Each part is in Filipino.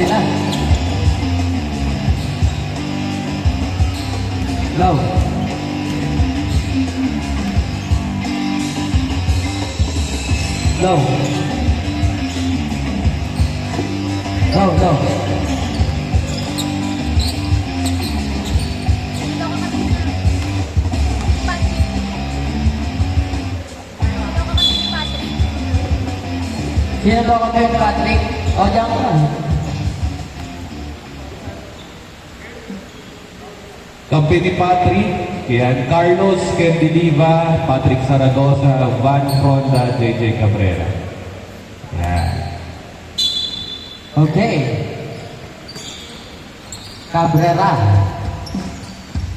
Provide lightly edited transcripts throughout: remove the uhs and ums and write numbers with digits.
Ready na. Go. Go. Go, go. Sino daw kami yung Patrick? O, diyan ka. Kampi ni Patrick, yan, Carlos Kendiliva, Patrick Zaragoza, Van Fronda, JJ Cabrera. Yan. Okay. Cabrera.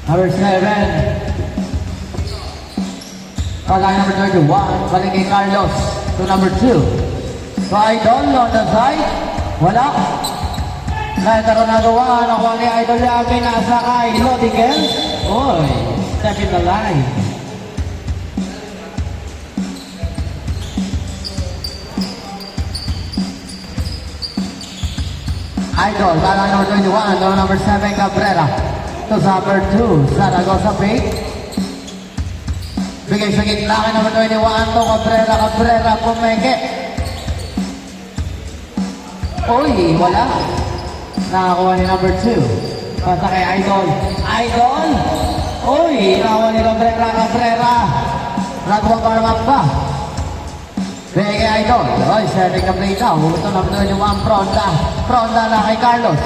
Number 7. Kalay number 31. Balik kay Carlos. To number 2. So, Idol on the side. Wala. Kahit ako nagawa, nakuha ni Idol Yami nasa kay Lodigen. Oy, step in the line. Idol, bala number 21, to number 7, Cabrera. To number 2, Zaragoza Big. Bigay sa gitna kay number 21, to Cabrera, Cabrera, pumeke. Uy, wala. Nakakuha ni number 2. Pasa kay Idol. Idol! Uy, nakakuha ni Cabrera, Cabrera. Nagawang warm-up pa. Bigay kay Idol. Uy, setting the play daw. Ito number 21, Fronda. Fronda na kay Carlos.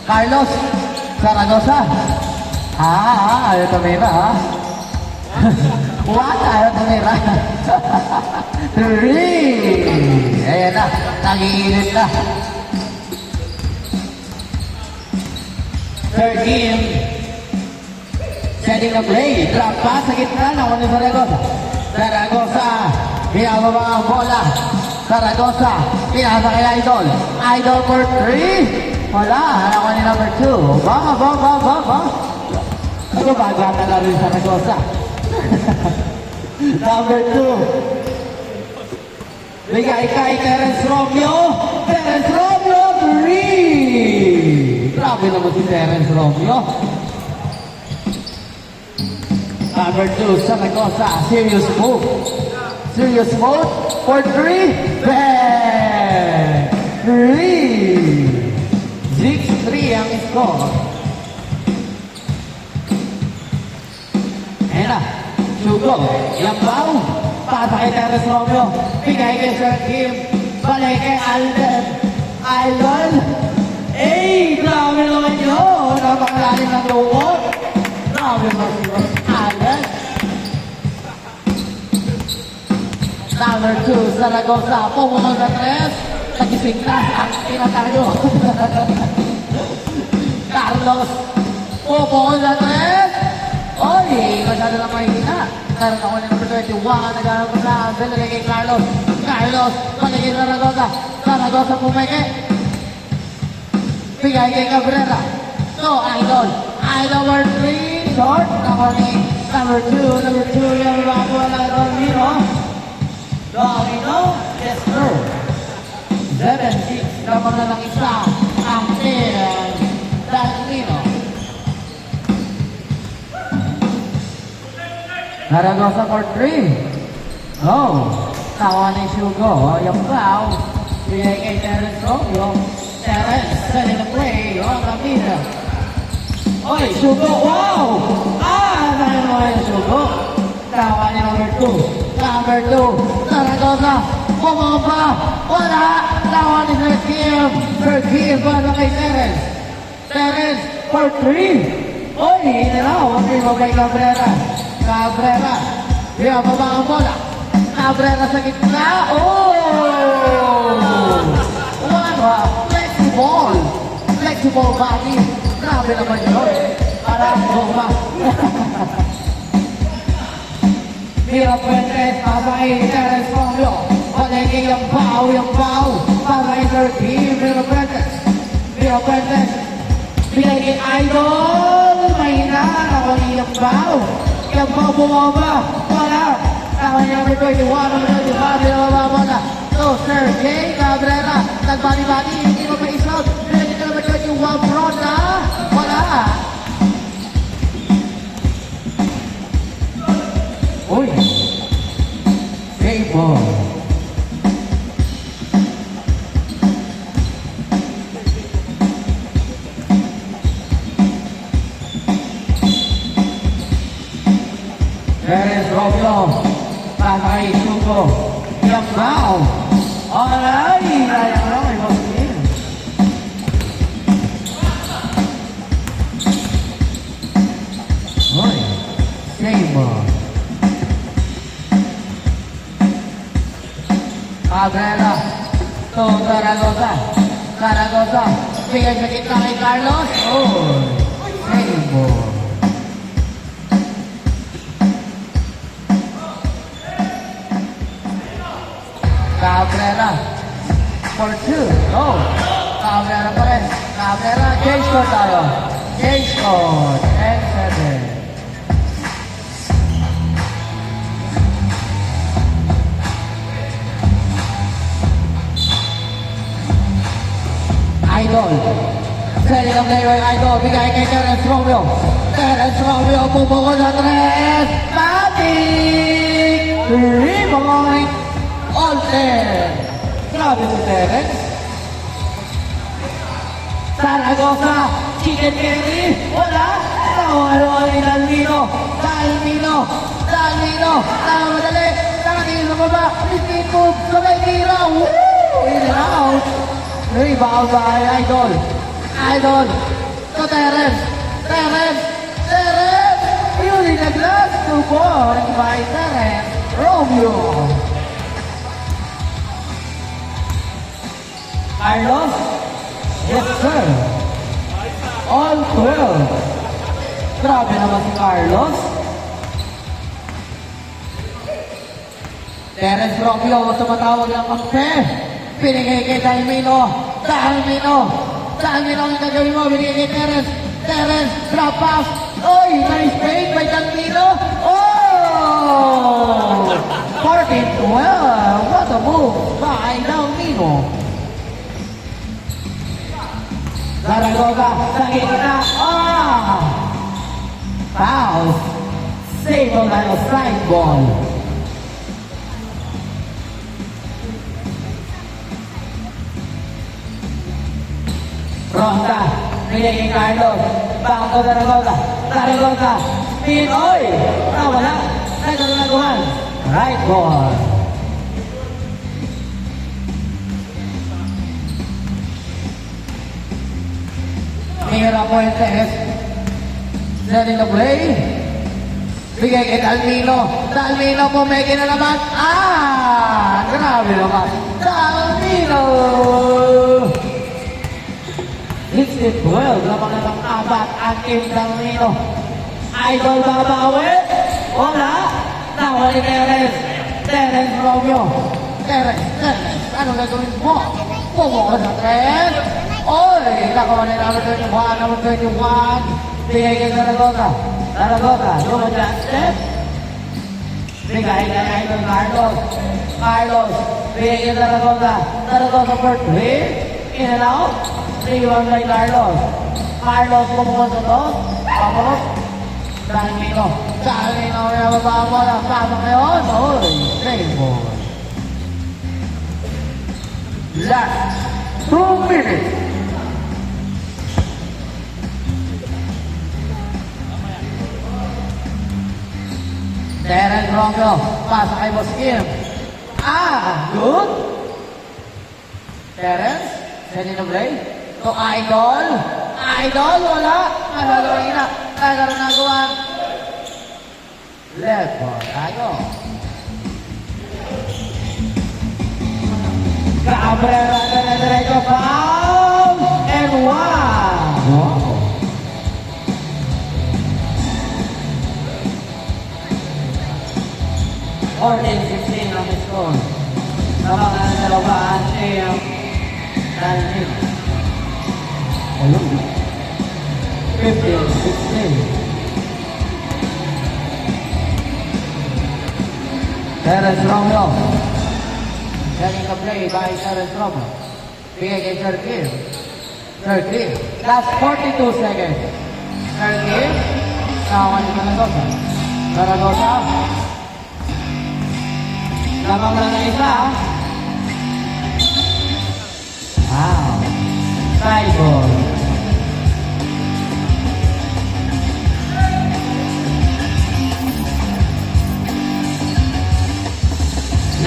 Carlos, Zaragoza. Ayaw tumira, ha? What? Ayaw tumira. 3. Ayan na, nag-iinit na. 13. Setting the play. Drop pass sa gitna na ni Zaragoza. Zaragoza. Pinababa ang bola. Zaragoza. Pinasa kay Idol. Idol for 3. Wala. Alam ko ni number 2. Ba. Nagbabaga na rin Zaragoza. Number 2. Bigay kay Terence Romeo. Terence Romeo 3. Grabe naman si Terence Romeo. Number 2, Zaragoza. Serious move. Serious mode for 3. Bang! 3. 6-3 ang score. Ayan na. Sugo. Yampaw. Pasa kay Terence Romeo. Bigay kay Sir Kim. Balik kay Alden. Alden. Grabe naman yun. Napakalalim ng loob. Grabe naman si Alden. Number 2, Zaragoza. Pumunong sa 3. Nagising na ang tinatayo. Carlos. Pumunong sa 3. Oy, masyado na mahina. Karoon ako ng number 21. Nagharap na. Binigay kay Carlos. Carlos. Balik kay Zaragoza. Zaragoza pumeke. Bigay kay Cabrera. No, Idol. Idol number 3. Short. Number 2. Number 2. Yung bago wala Domino. Domino. Yes, sir. 7-6. Kapag na lang isa. Ang team. Domino. Zaragoza for 3. Oh. Tawa ni Sugo. Yung foul. Bigay kay Terence Romeo. Terence, setting the play on the middle. Oy, Sugo, wow! Dahil mo yung Sugo. Tawa ni number 2. Number 2, Zaragoza. Bumaba. Wala. Tawa ni Sir Kim. Sir Kim para kay Terence. Terence for 3. Oy, inalaw. Okay mo kay Cabrera. Cabrera. Bumaba ang bola. Cabrera sa gitna. Flexible body. Grabe naman yun. Parang goma. Mira Fuentes, pasay Terence Romeo. Palengke yung pao. Pasay Sir Kim. Mira Fuentes. Bilay kay Idol. Mahina. Ako ni yung pao. Yung pao bumaba. Wala. Ako ni number 21. Number 25. Binababa na. So, Sir J. Cabrera. Nagbali-bali. Hindi mo pa isod. Perez Romeo. Pasa kay Sugo. Yambao. Alay! Sayang lang ay Boskin. Uy. Same. Cabrera. To Zaragoza. Zaragoza. Bigay sa kita kay Carlos. Uy. Same. Cabrera for 2. Oh, Cabrera pa rin. Cabrera, change code tayo. Change code. Excellent. Idol. Setting up player Idol. Bigay kay Terence Romeo. Terence Romeo pupukol sa 3. Matic! Rebound. Alter. Grabe si Terence. Zaragoza. Chicken Kenny. Wala. Nawalo ni Dalmino. Dalmino. Dalmino. Namadali. Nakatingin sa baba. Miskin move. Sabay tira. Woo! In and out. Rebound by Idol. Idol. To Terence. Terence. Terence. Using the glass to point by Terence. Romeo. Carlos? Yes, sir. All 12. Grabe naman si Carlos. Terence Romeo, tumatawag ng kampe. Pinigay kay Dalmino. Dalmino. Dalmino ang gagawin mo. Pinigay kay Terence. Terence, drop pass. Oy, nice fake by Dalmino. Oh! 14-12. What a move by Dalmino. Zaragoza, sa gitna. Foul. Save on the side ball. Ronda, pinigay kay Carlos. Back to Zaragoza. Zaragoza, spin. Oy! Nawala. Nagkaroon. Right ball. Mira Fuentes. Setting the play. Bigay kay Dalmino. Dalmino pumeke na naman. Grabe naman. Dalmino. 16-12. Lamang na ng apat ang Team Dalmino. Idol babawi. Wala. Nawala ni Terence. Terence Romeo. Terence. Ano gagawin mo? Pumuha sa Terence. Oy! Nakuha ni number 21. Number 21. Bigay kay Zaragoza. Zaragoza. Lumadyan step. Bigay kay Idol Carlos. Carlos. Bigay kay Zaragoza. Zaragoza for 3. In and out. 3-1 kay Carlos. Carlos pumuha sa to. Tapos. Dalmino. Dalmino. Nababa mo na. Pasa ngayon. Oy! Save ball. Last 2 minutes. Terence Romeo, pasa kay Boskim. Good. Terence, setting the play. To Idol. Idol, wala. Nagagawin na. Nagagawan. Left ball, Idol. Cabrera, derecho, foul, and 1. Wow. Order 16 ang score. Namangan sa labaan ay Dalmino. Ayun. 15-16. Terence Romeo. Setting the play by Terence Romeo. Bigay kay Sir Kim. Sir Kim. Last 42 seconds. Sir Kim. Nawan ni Zaragoza. Zaragoza. Lamang lang na isa. Wow. Side ball.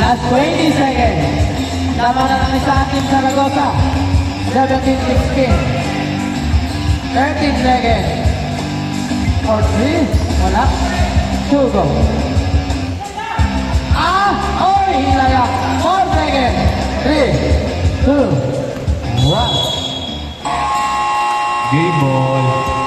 Last 20 seconds. Laban na namin sa ating Zaragoza. 17-16. 13 seconds. Or 3. Wala. 2 go. Oy! Hilaya. 4 seconds. 3, 2, 1. Game ball.